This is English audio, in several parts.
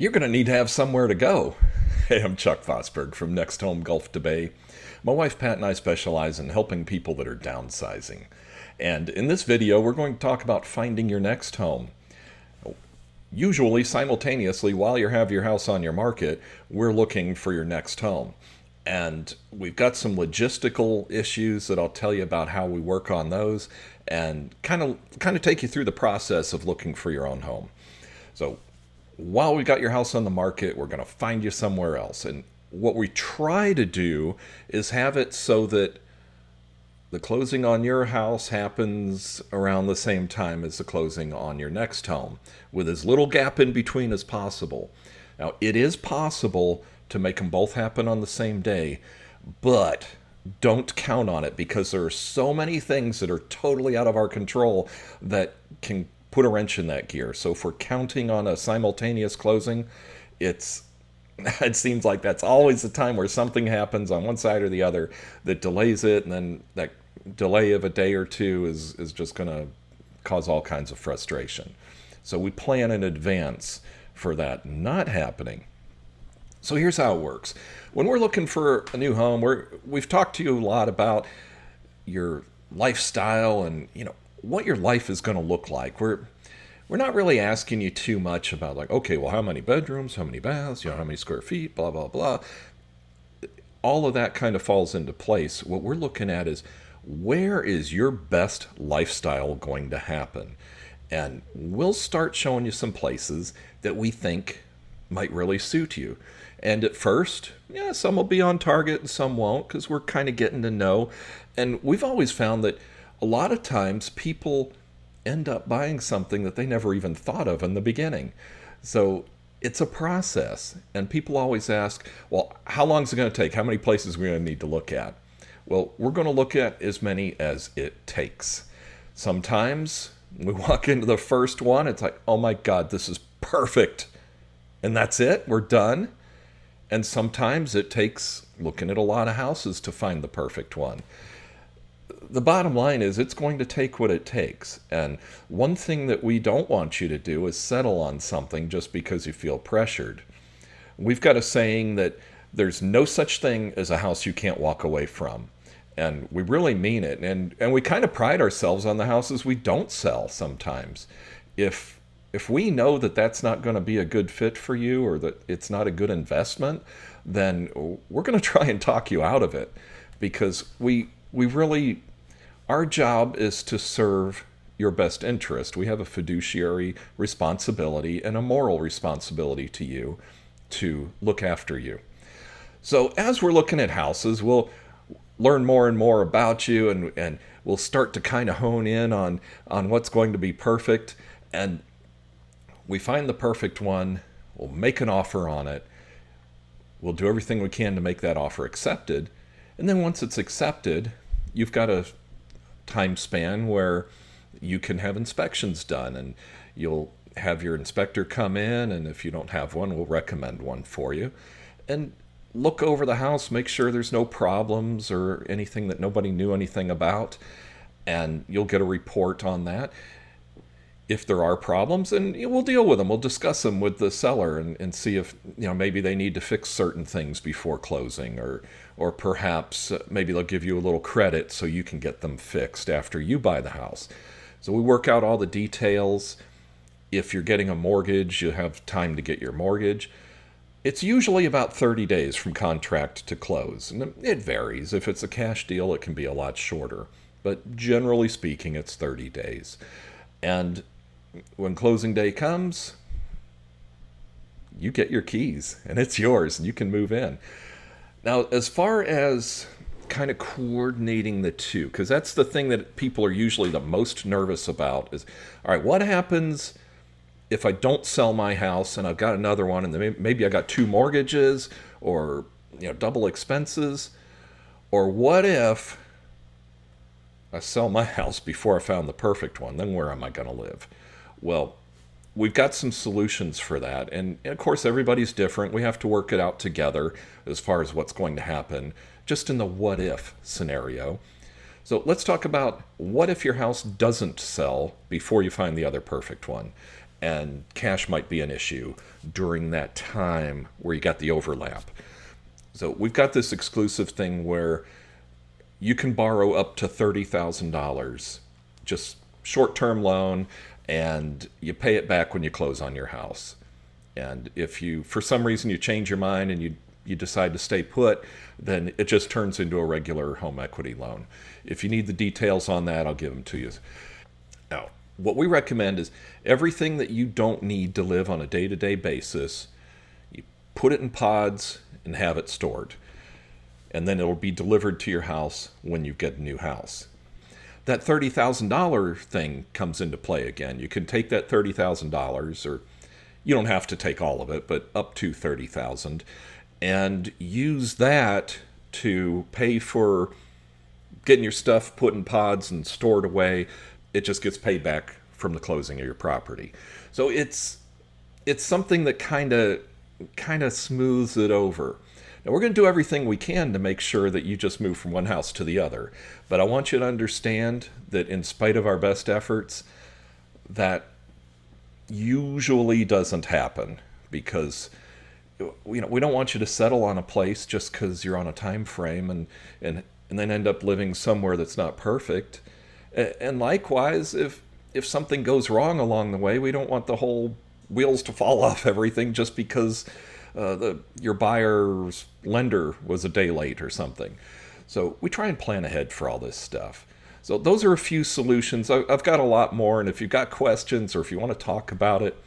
You're going to need to have somewhere to go. Hey, I'm Chuck Vosberg from Next Home Gulf to Bay. My wife Pat and I specialize in helping people that are downsizing. And in this video, we're going to talk about finding your next home. Usually, simultaneously, while you have your house on your market, we're looking for your next home. And we've got some logistical issues that I'll tell you about how we work on those and kind of take you through the process of looking for your own home. So while we got your house on the market, we're going to find you somewhere else. And what we try to do is have it so that the closing on your house happens around the same time as the closing on your next home, with as little gap in between as possible. Now, it is possible to make them both happen on the same day, but don't count on it because there are so many things that are totally out of our control that can put a wrench in that gear. So if we're counting on a simultaneous closing, it seems like that's always the time where something happens on one side or the other that delays it, and then that delay of a day or two is just going to cause all kinds of frustration. So we plan in advance for that not happening. So here's how it works. When we're looking for a new home, we've talked to you a lot about your lifestyle and what your life is going to look like. We're not really asking you too much about like, okay, well, how many bedrooms, how many baths, how many square feet, blah, blah, blah. All of that kind of falls into place. What we're looking at is where is your best lifestyle going to happen? And we'll start showing you some places that we think might really suit you. And at first, some will be on target and some won't because we're kind of getting to know. And we've always found that a lot of times people end up buying something that they never even thought of in the beginning. So it's a process. And people always ask, well, how long is it going to take? How many places are we going to need to look at? Well, we're going to look at as many as it takes. Sometimes we walk into the first one, it's like, oh my God, this is perfect. And that's it, we're done. And sometimes it takes looking at a lot of houses to find the perfect one. The bottom line is it's going to take what it takes. And one thing that we don't want you to do is settle on something just because you feel pressured. We've got a saying that there's no such thing as a house you can't walk away from. And we really mean it. And we kind of pride ourselves on the houses we don't sell sometimes. If we know that that's not going to be a good fit for you or that it's not a good investment, then we're going to try and talk you out of it because we really, our job is to serve your best interest. We have a fiduciary responsibility and a moral responsibility to you to look after you. So as we're looking at houses, we'll learn more and more about you and we'll start to kind of hone in on what's going to be perfect. And we find the perfect one, we'll make an offer on it, we'll do everything we can to make that offer accepted, and then once it's accepted, you've got a time span where you can have inspections done, and you'll have your inspector come in, and if you don't have one, we'll recommend one for you, and look over the house, make sure there's no problems or anything that nobody knew anything about, and you'll get a report on that. If there are problems, and we'll deal with them. We'll discuss them with the seller and see if maybe they need to fix certain things before closing, or perhaps maybe they'll give you a little credit so you can get them fixed after you buy the house. So we work out all the details. If you're getting a mortgage, you have time to get your mortgage. It's usually about 30 days from contract to close, and it varies. If it's a cash deal, it can be a lot shorter, but generally speaking, it's 30 days. And when closing day comes, you get your keys and it's yours and you can move in. Now, as far as kind of coordinating the two, because that's the thing that people are usually the most nervous about is, all right, what happens if I don't sell my house and I've got another one and then maybe I got two mortgages or double expenses? Or what if I sell my house before I found the perfect one? Then where am I going to live? Well, we've got some solutions for that. And of course, everybody's different. We have to work it out together as far as what's going to happen, just in the what if scenario. So let's talk about what if your house doesn't sell before you find the other perfect one. and cash might be an issue during that time where you got the overlap. So we've got this exclusive thing where you can borrow up to $30,000, just short-term loan, and you pay it back when you close on your house. And if you, for some reason, you change your mind and you decide to stay put, then it just turns into a regular home equity loan. If you need the details on that, I'll give them to you. Now, what we recommend is everything that you don't need to live on a day-to-day basis, you put it in pods and have it stored. And then it'll be delivered to your house when you get a new house. That $30,000 thing comes into play again. You can take that $30,000, or you don't have to take all of it, but up to $30,000, and use that to pay for getting your stuff put in pods and stored away. It just gets paid back from the closing of your property. So it's something that kind of smooths it over. Now, we're going to do everything we can to make sure that you just move from one house to the other. But I want you to understand that in spite of our best efforts, that usually doesn't happen, because we don't want you to settle on a place just because you're on a time frame and then end up living somewhere that's not perfect. And likewise, if something goes wrong along the way, we don't want the whole wheels to fall off everything just because your buyer's lender was a day late or something. So we try and plan ahead for all this stuff. So those are a few solutions. I've got a lot more, and if you've got questions or if you want to talk about it,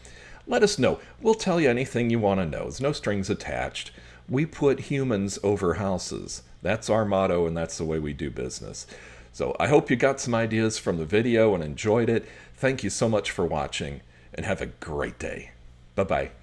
let us know. We'll tell you anything you want to know. There's no strings attached. We put humans over houses. That's our motto, and that's the way we do business. So I hope you got some ideas from the video and enjoyed it. Thank you so much for watching, and have a great day. Bye-bye.